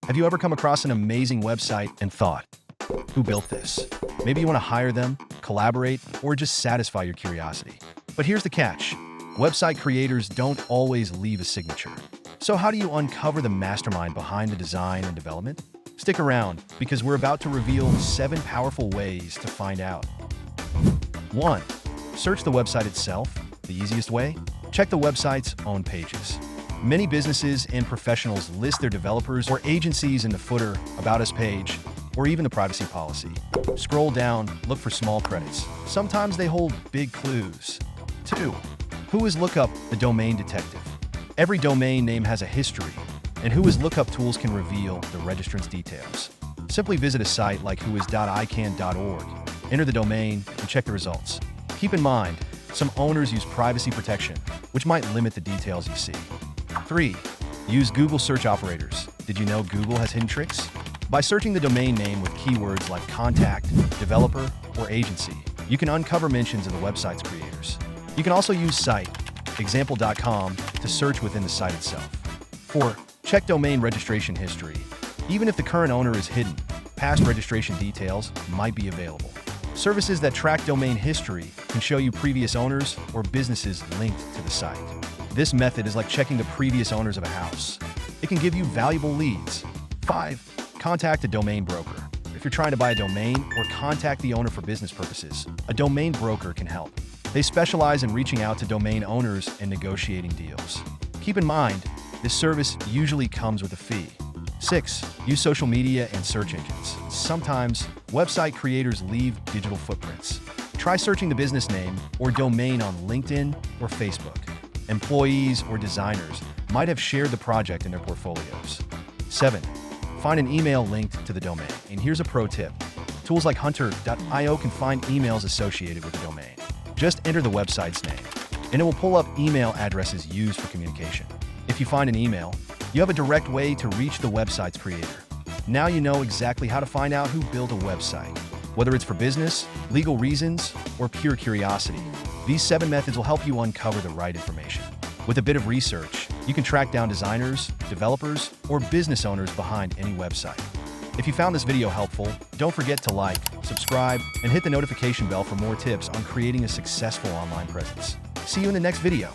Have you ever come across an amazing website and thought, who built this? Maybe you want to hire them, collaborate, or just satisfy your curiosity. But here's the catch. Website creators don't always leave a signature. So how do you uncover the mastermind behind the design and development? Stick around, because we're about to reveal 7 powerful ways to find out. 1. Search the website itself. The easiest way? Check the website's own pages. Many businesses and professionals list their developers or agencies in the footer, About Us page, or even the privacy policy. Scroll down, look for small credits. Sometimes they hold big clues. 2. Who is Lookup, the domain detective? Every domain name has a history, and WHOIS Lookup tools can reveal the registrant's details. Simply visit a site like whois.icann.org, enter the domain, and check the results. Keep in mind, some owners use privacy protection, which might limit the details you see. 3. Use Google search operators. Did you know Google has hidden tricks? By searching the domain name with keywords like contact, developer, or agency, you can uncover mentions of the website's creators. You can also use site, example.com, to search within the site itself. 4. Check domain registration history. Even if the current owner is hidden, past registration details might be available. Services that track domain history can show you previous owners or businesses linked to the site. This method is like checking the previous owners of a house. It can give you valuable leads. 5. Contact a domain broker. If you're trying to buy a domain or contact the owner for business purposes, a domain broker can help. They specialize in reaching out to domain owners and negotiating deals. Keep in mind, this service usually comes with a fee. 6. Use social media and search engines. Sometimes, website creators leave digital footprints. Try searching the business name or domain on LinkedIn or Facebook. Employees or designers might have shared the project in their portfolios. 7. Find an email linked to the domain. And here's a pro tip. Tools like hunter.io can find emails associated with the domain. Just enter the website's name, and it will pull up email addresses used for communication. If you find an email, you have a direct way to reach the website's creator. Now you know exactly how to find out who built a website. Whether it's for business, legal reasons, or pure curiosity, these 7 methods will help you uncover the right information. With a bit of research, you can track down designers, developers, or business owners behind any website. If you found this video helpful, don't forget to like, subscribe, and hit the notification bell for more tips on creating a successful online presence. See you in the next video.